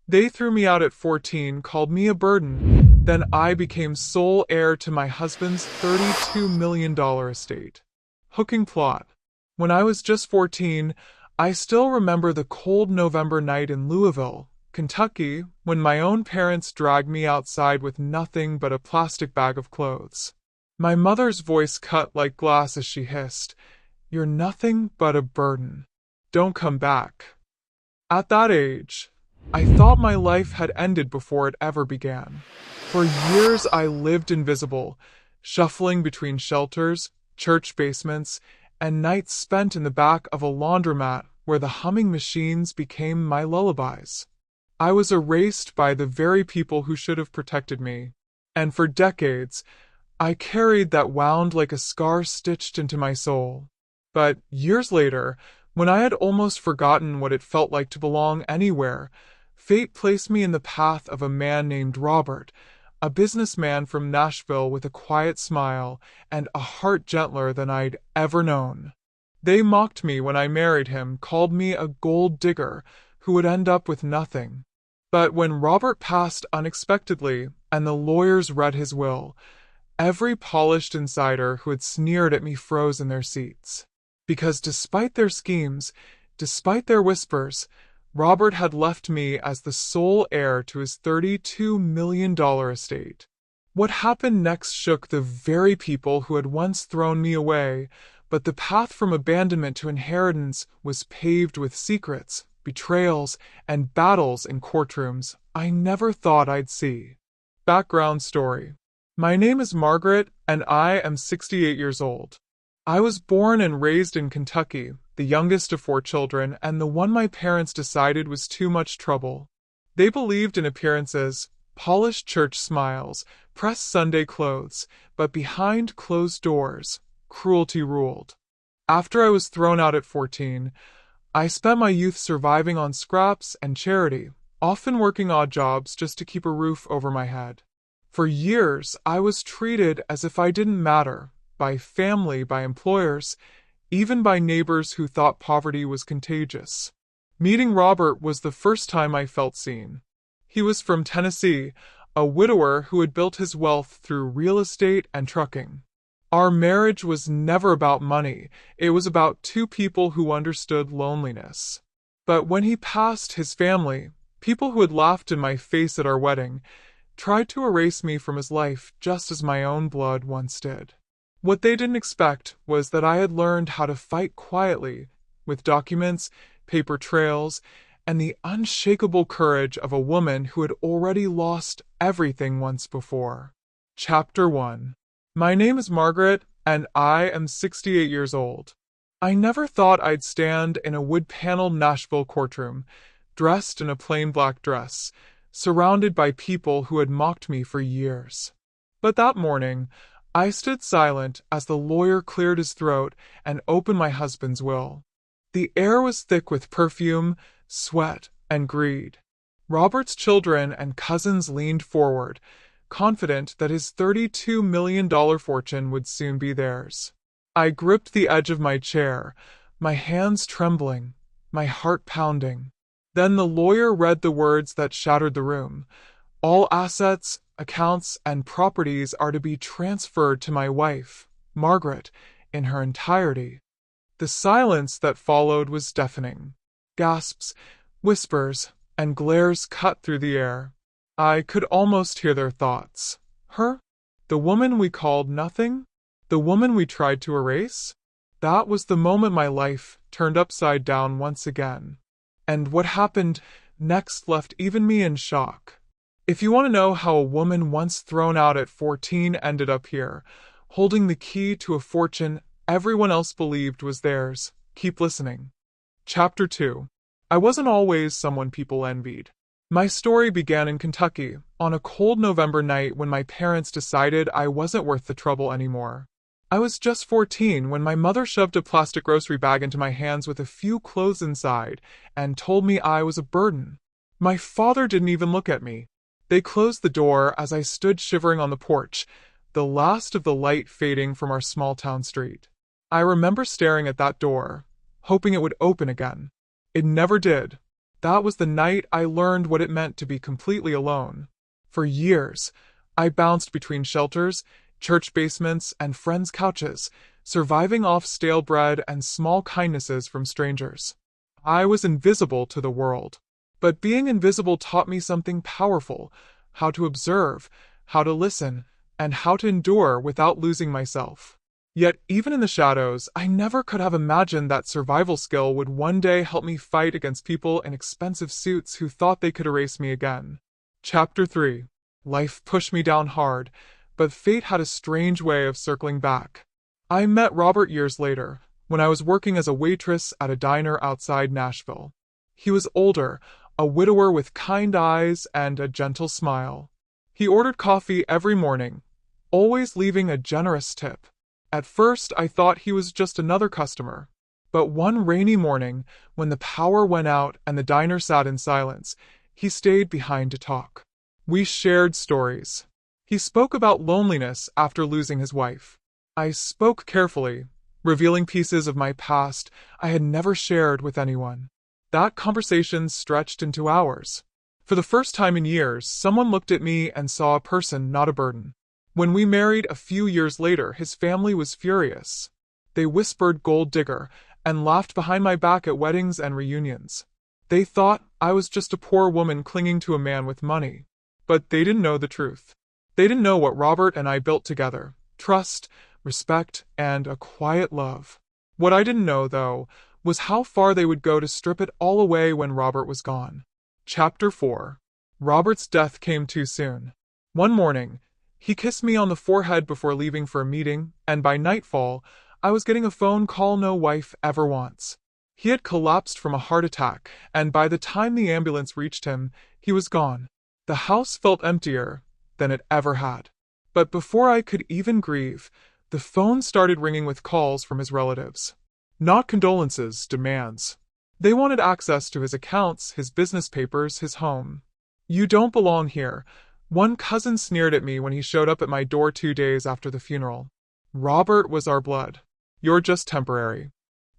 They threw me out at 14, called me a burden. Then I became sole heir to my husband's $32 million estate. Hooking plot. When I was just 14, I still remember the cold November night in Louisville, Kentucky, when my own parents dragged me outside with nothing but a plastic bag of clothes. My mother's voice cut like glass as she hissed, "You're nothing but a burden. Don't come back." At that age, I thought my life had ended before it ever began. For years I lived invisible, shuffling between shelters, church basements, and nights spent in the back of a laundromat where the humming machines became my lullabies. I was erased by the very people who should have protected me, and for decades, I carried that wound like a scar stitched into my soul. But years later, when I had almost forgotten what it felt like to belong anywhere, fate placed me in the path of a man named Robert, a businessman from Nashville with a quiet smile and a heart gentler than I'd ever known. They mocked me when I married him, called me a gold digger who would end up with nothing. But when Robert passed unexpectedly and the lawyers read his will, every polished insider who had sneered at me froze in their seats. Because despite their schemes, despite their whispers, Robert had left me as the sole heir to his $32 million estate. What happened next shook the very people who had once thrown me away, but the path from abandonment to inheritance was paved with secrets, betrayals, and battles in courtrooms I never thought I'd see. Background story. My name is Margaret, and I am 68 years old. I was born and raised in Kentucky, the youngest of 4 children, and the one my parents decided was too much trouble. They believed in appearances, polished church smiles, pressed Sunday clothes, but behind closed doors, cruelty ruled. After I was thrown out at 14, I spent my youth surviving on scraps and charity, often working odd jobs just to keep a roof over my head. For years, I was treated as if I didn't matter, by family, by employers, even by neighbors who thought poverty was contagious. Meeting Robert was the first time I felt seen. He was from Tennessee, a widower who had built his wealth through real estate and trucking. Our marriage was never about money, it was about 2 people who understood loneliness. But when he passed, his family, people who had laughed in my face at our wedding, tried to erase me from his life just as my own blood once did. What they didn't expect was that I had learned how to fight quietly, with documents, paper trails, and the unshakable courage of a woman who had already lost everything once before. Chapter 1. My name is Margaret, and I am 68 years old. I never thought I'd stand in a wood-paneled Nashville courtroom, dressed in a plain black dress, surrounded by people who had mocked me for years. But that morning, I stood silent as the lawyer cleared his throat and opened my husband's will. The air was thick with perfume, sweat, and greed. Robert's children and cousins leaned forward, confident that his $32 million fortune would soon be theirs. I gripped the edge of my chair, my hands trembling, my heart pounding. Then the lawyer read the words that shattered the room. All assets, accounts, and properties are to be transferred to my wife, Margaret, in her entirety. The silence that followed was deafening. Gasps, whispers, and glares cut through the air. I could almost hear their thoughts. Her? The woman we called nothing? The woman we tried to erase? That was the moment my life turned upside down once again. And what happened next left even me in shock. If you want to know how a woman once thrown out at 14 ended up here, holding the key to a fortune everyone else believed was theirs, keep listening. Chapter 2. I wasn't always someone people envied. My story began in Kentucky, on a cold November night when my parents decided I wasn't worth the trouble anymore. I was just 14 when my mother shoved a plastic grocery bag into my hands with a few clothes inside and told me I was a burden. My father didn't even look at me. They closed the door as I stood shivering on the porch, the last of the light fading from our small town street. I remember staring at that door, hoping it would open again. It never did. That was the night I learned what it meant to be completely alone. For years, I bounced between shelters, church basements, and friends' couches, surviving off stale bread and small kindnesses from strangers. I was invisible to the world. But being invisible taught me something powerful: how to observe, how to listen, and how to endure without losing myself. Yet, even in the shadows, I never could have imagined that survival skill would one day help me fight against people in expensive suits who thought they could erase me again. Chapter 3. Life pushed me down hard, but fate had a strange way of circling back. I met Robert years later, when I was working as a waitress at a diner outside Nashville. He was older, a widower with kind eyes and a gentle smile. He ordered coffee every morning, always leaving a generous tip. At first, I thought he was just another customer. But one rainy morning, when the power went out and the diner sat in silence, he stayed behind to talk. We shared stories. He spoke about loneliness after losing his wife. I spoke carefully, revealing pieces of my past I had never shared with anyone. That conversation stretched into hours. For the first time in years, someone looked at me and saw a person, not a burden. When we married a few years later, his family was furious. They whispered "gold digger" and laughed behind my back at weddings and reunions. They thought I was just a poor woman clinging to a man with money. But they didn't know the truth. They didn't know what Robert and I built together: trust, respect, and a quiet love. What I didn't know, though, was how far they would go to strip it all away when Robert was gone. Chapter 4. Robert's death came too soon. One morning, he kissed me on the forehead before leaving for a meeting, and by nightfall, I was getting a phone call no wife ever wants. He had collapsed from a heart attack, and by the time the ambulance reached him, he was gone. The house felt emptier than it ever had. But before I could even grieve, the phone started ringing with calls from his relatives. Not condolences, demands. They wanted access to his accounts, his business papers, his home. "You don't belong here," one cousin sneered at me when he showed up at my door 2 days after the funeral. "Robert was our blood. You're just temporary."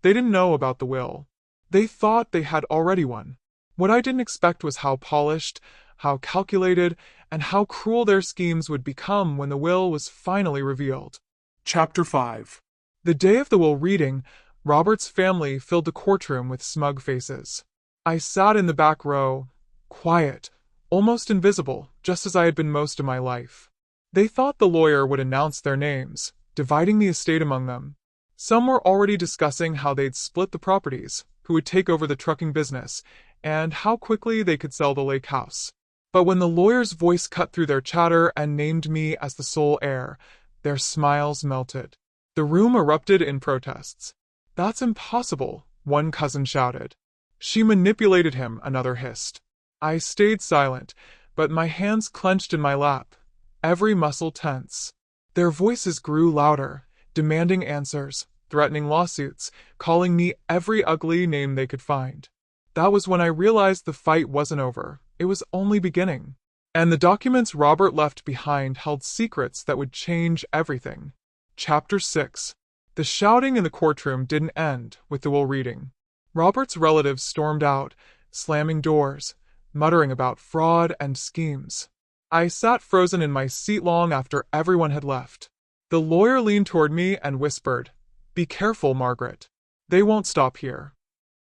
They didn't know about the will. They thought they had already one. What I didn't expect was how polished, how calculated, and how cruel their schemes would become when the will was finally revealed. Chapter 5. The day of the will reading, Robert's family filled the courtroom with smug faces. I sat in the back row, quiet, almost invisible, just as I had been most of my life. They thought the lawyer would announce their names, dividing the estate among them. Some were already discussing how they'd split the properties, who would take over the trucking business, and how quickly they could sell the lake house. But when the lawyer's voice cut through their chatter and named me as the sole heir, their smiles melted. The room erupted in protests. "That's impossible," one cousin shouted. "She manipulated him," another hissed. I stayed silent, but my hands clenched in my lap, every muscle tense. Their voices grew louder, demanding answers, threatening lawsuits, calling me every ugly name they could find. That was when I realized the fight wasn't over. It was only beginning. And the documents Robert left behind held secrets that would change everything. Chapter 6. The shouting in the courtroom didn't end with the will reading. Robert's relatives stormed out, slamming doors, muttering about fraud and schemes. I sat frozen in my seat long after everyone had left. The lawyer leaned toward me and whispered, "Be careful, Margaret. They won't stop here."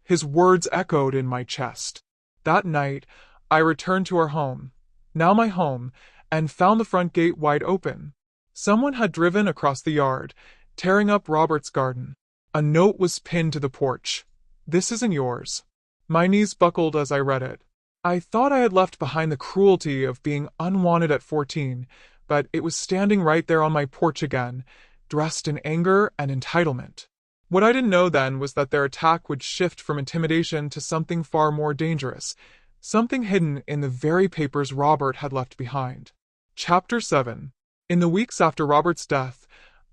His words echoed in my chest. That night, I returned to our home, now my home, and found the front gate wide open. Someone had driven across the yard, tearing up Robert's garden. A note was pinned to the porch. "This isn't yours." My knees buckled as I read it. I thought I had left behind the cruelty of being unwanted at 14, but it was standing right there on my porch again, dressed in anger and entitlement. What I didn't know then was that their attack would shift from intimidation to something far more dangerous, something hidden in the very papers Robert had left behind. Chapter 7. In the weeks after Robert's death,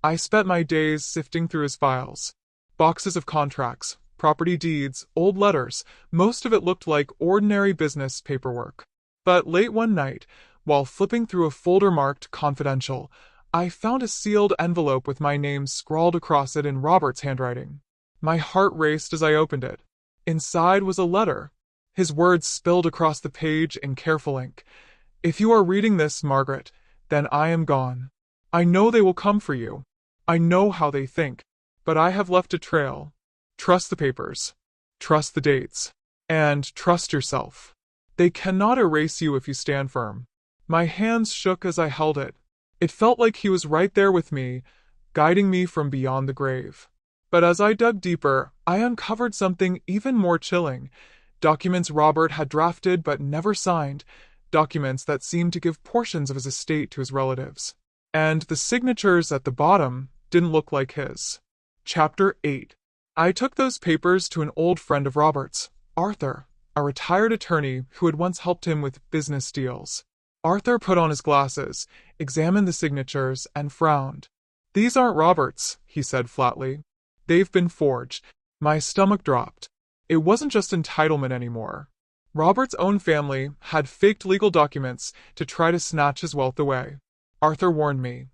I spent my days sifting through his files. Boxes of contracts, property deeds, old letters, most of it looked like ordinary business paperwork. But late one night, while flipping through a folder marked "Confidential," I found a sealed envelope with my name scrawled across it in Robert's handwriting. My heart raced as I opened it. Inside was a letter. His words spilled across the page in careful ink. "If you are reading this, Margaret, then I am gone. I know they will come for you. I know how they think, but I have left a trail. Trust the papers. Trust the dates. And trust yourself. They cannot erase you if you stand firm." My hands shook as I held it. It felt like he was right there with me, guiding me from beyond the grave. But as I dug deeper, I uncovered something even more chilling. Documents Robert had drafted but never signed, documents that seemed to give portions of his estate to his relatives. And the signatures at the bottom didn't look like his. Chapter 8. I took those papers to an old friend of Robert's, Arthur, a retired attorney who had once helped him with business deals. Arthur put on his glasses, examined the signatures, and frowned. "These aren't Robert's," he said flatly. "They've been forged." My stomach dropped. It wasn't just entitlement anymore. Robert's own family had faked legal documents to try to snatch his wealth away. Arthur warned me.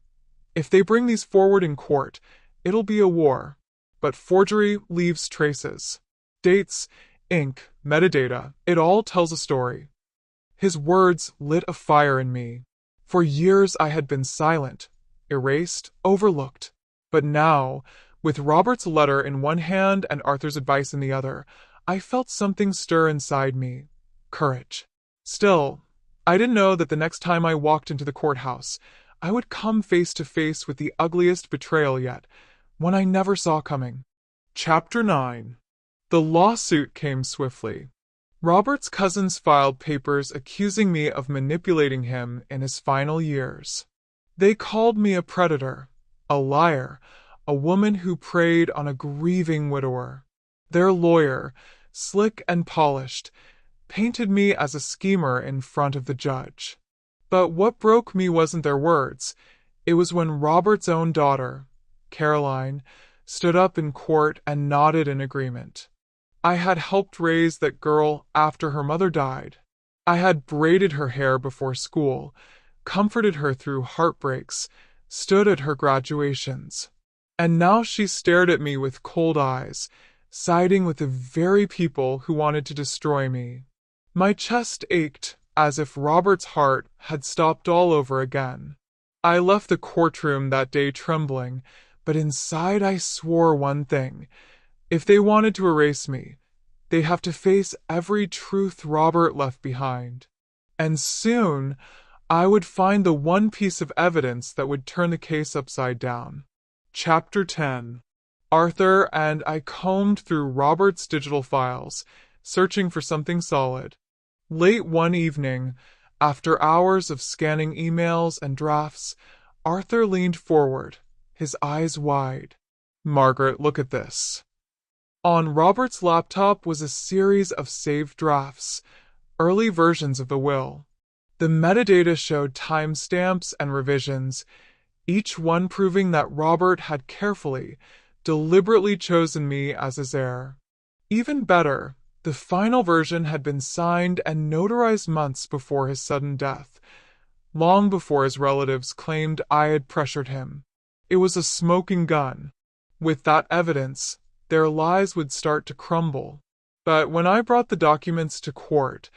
"If they bring these forward in court, it'll be a war." But forgery leaves traces. Dates, ink, metadata, it all tells a story. His words lit a fire in me. For years I had been silent, erased, overlooked. But now, with Robert's letter in one hand and Arthur's advice in the other, I felt something stir inside me. Courage. Still, I didn't know that the next time I walked into the courthouse, I would come face to face with the ugliest betrayal yet, one I never saw coming. Chapter 9. The lawsuit came swiftly. Robert's cousins filed papers accusing me of manipulating him in his final years. They called me a predator, a liar, a woman who preyed on a grieving widower. Their lawyer, slick and polished, painted me as a schemer in front of the judge. But what broke me wasn't their words. It was when Robert's own daughter, Caroline, stood up in court and nodded in agreement. I had helped raise that girl after her mother died. I had braided her hair before school, comforted her through heartbreaks, stood at her graduations. And now she stared at me with cold eyes, siding with the very people who wanted to destroy me. My chest ached as if Robert's heart had stopped all over again. I left the courtroom that day trembling, but inside I swore one thing. If they wanted to erase me, they'd have to face every truth Robert left behind. And soon, I would find the one piece of evidence that would turn the case upside down. Chapter 10. Arthur and I combed through Robert's digital files, searching for something solid. Late one evening, after hours of scanning emails and drafts, Arthur leaned forward, his eyes wide. "Margaret, look at this." On Robert's laptop was a series of saved drafts, early versions of the will. The metadata showed timestamps and revisions, each one proving that Robert had carefully, deliberately chosen me as his heir. Even better, the final version had been signed and notarized months before his sudden death, long before his relatives claimed I had pressured him. It was a smoking gun. With that evidence, their lies would start to crumble. But when I brought the documents to court,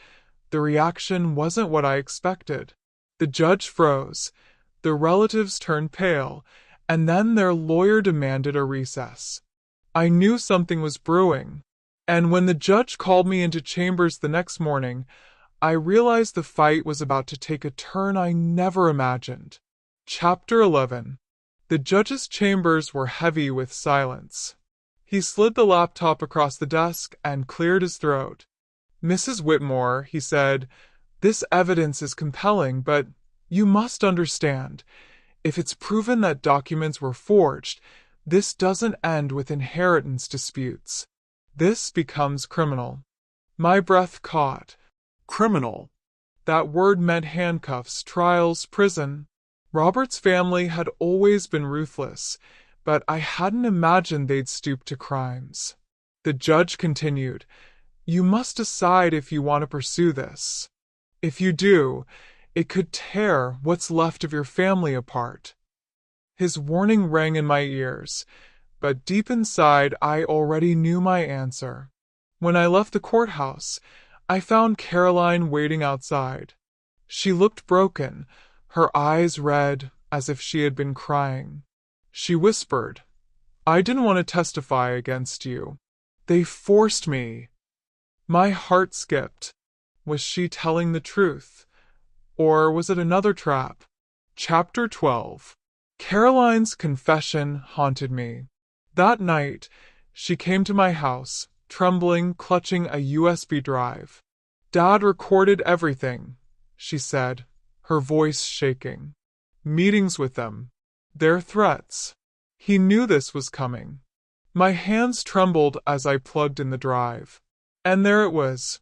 the reaction wasn't what I expected. The judge froze, the relatives turned pale, and then their lawyer demanded a recess. I knew something was brewing, and when the judge called me into chambers the next morning, I realized the fight was about to take a turn I never imagined. Chapter 11. The judge's chambers were heavy with silence. He slid the laptop across the desk and cleared his throat. "Mrs. Whitmore," he said, "this evidence is compelling, but you must understand, if it's proven that documents were forged, this doesn't end with inheritance disputes. This becomes criminal." My breath caught. Criminal. That word meant handcuffs, trials, prison. Robert's family had always been ruthless, but I hadn't imagined they'd stoop to crimes. The judge continued, "You must decide if you want to pursue this. If you do, it could tear what's left of your family apart." His warning rang in my ears, but deep inside I already knew my answer. When I left the courthouse, I found Caroline waiting outside. She looked broken, her eyes red as if she had been crying. She whispered, "I didn't want to testify against you. They forced me." My heart skipped. Was she telling the truth? Or was it another trap? Chapter 12. Caroline's confession haunted me. That night, she came to my house, trembling, clutching a USB drive. "Dad recorded everything," she said, her voice shaking. "Meetings with them. Their threats." He knew this was coming. My hands trembled as I plugged in the drive. And there it was,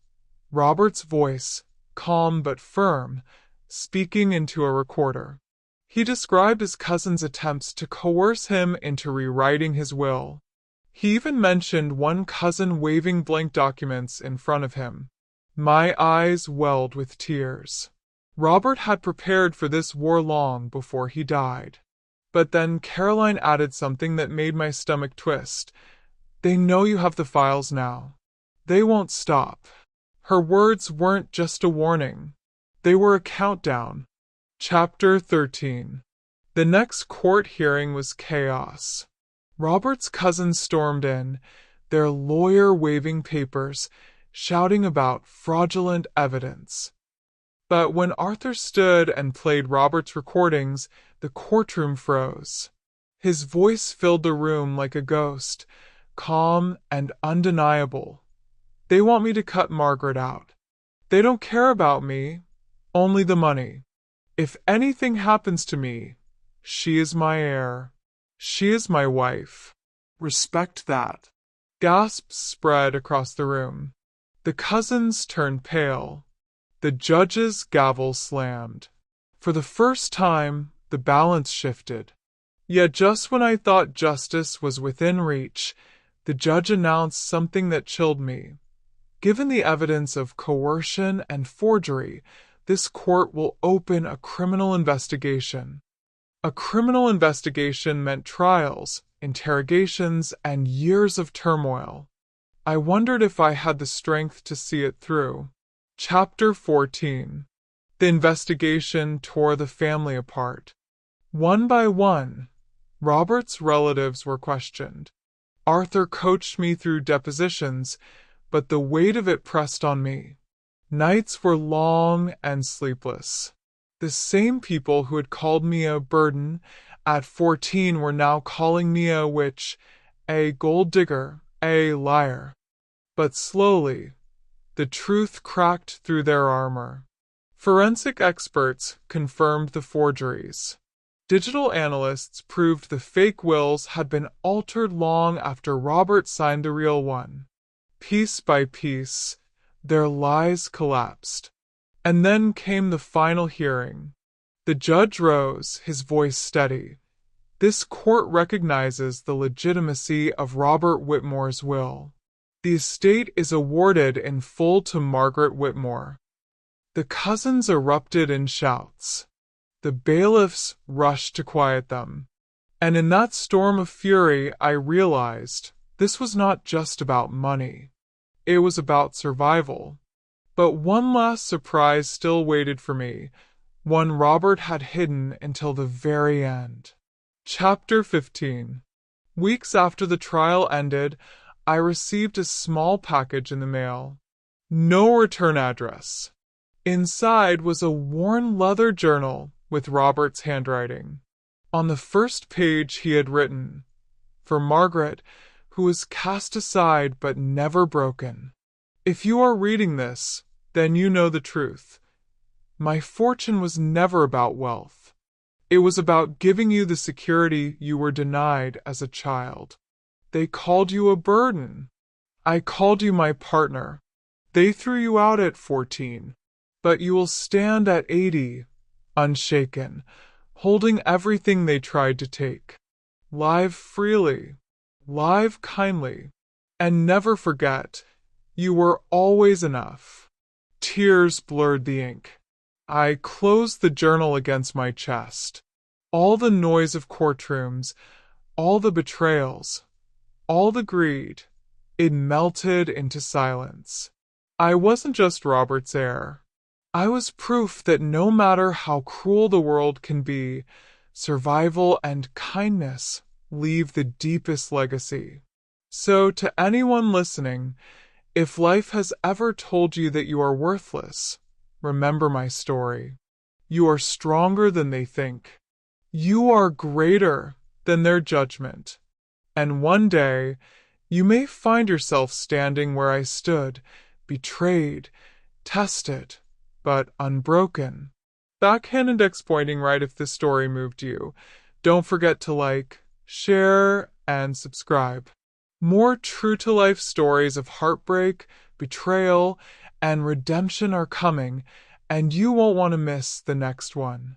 Robert's voice, calm but firm, speaking into a recorder. He described his cousin's attempts to coerce him into rewriting his will. He even mentioned one cousin waving blank documents in front of him. My eyes welled with tears. Robert had prepared for this war long before he died. But then Caroline added something that made my stomach twist. "They know you have the files now. They won't stop." Her words weren't just a warning. They were a countdown. Chapter 13. The next court hearing was chaos. Robert's cousins stormed in, their lawyer waving papers, shouting about fraudulent evidence. But when Arthur stood and played Robert's recordings, the courtroom froze. His voice filled the room like a ghost, calm and undeniable. "They want me to cut Margaret out. They don't care about me, only the money. If anything happens to me, she is my heir. She is my wife. Respect that." Gasps spread across the room. The cousins turned pale. The judge's gavel slammed. For the first time, the balance shifted. Yet just when I thought justice was within reach, the judge announced something that chilled me. "Given the evidence of coercion and forgery, this court will open a criminal investigation." A criminal investigation meant trials, interrogations, and years of turmoil. I wondered if I had the strength to see it through. Chapter 14. The investigation tore the family apart. One by one, Robert's relatives were questioned. Arthur coached me through depositions, but the weight of it pressed on me. Nights were long and sleepless. The same people who had called me a burden at 14 were now calling me a witch, a gold digger, a liar. But slowly, the truth cracked through their armor. Forensic experts confirmed the forgeries. Digital analysts proved the fake wills had been altered long after Robert signed the real one. Piece by piece, their lies collapsed. And then came the final hearing. The judge rose, his voice steady. "This court recognizes the legitimacy of Robert Whitmore's will. The estate is awarded in full to Margaret Whitmore." The cousins erupted in shouts. The bailiffs rushed to quiet them. And in that storm of fury, I realized this was not just about money. It was about survival. But one last surprise still waited for me, one Robert had hidden until the very end. Chapter 15. Weeks after the trial ended, I received a small package in the mail. No return address. Inside was a worn leather journal with Robert's handwriting. On the first page he had written, "For Margaret, who was cast aside but never broken. If you are reading this, then you know the truth. My fortune was never about wealth. It was about giving you the security you were denied as a child. They called you a burden. I called you my partner. They threw you out at 14. But you will stand at 80, unshaken, holding everything they tried to take. Live freely, live kindly, and never forget, you were always enough." Tears blurred the ink. I closed the journal against my chest. All the noise of courtrooms, all the betrayals, all the greed, it melted into silence. I wasn't just Robert's heir. I was proof that no matter how cruel the world can be, survival and kindness leave the deepest legacy. So, to anyone listening, if life has ever told you that you are worthless, remember my story. You are stronger than they think. You are greater than their judgment. And one day, you may find yourself standing where I stood, betrayed, tested, but unbroken. Backhand index pointing right if this story moved you. Don't forget to like, share, and subscribe. More true-to-life stories of heartbreak, betrayal, and redemption are coming, and you won't want to miss the next one.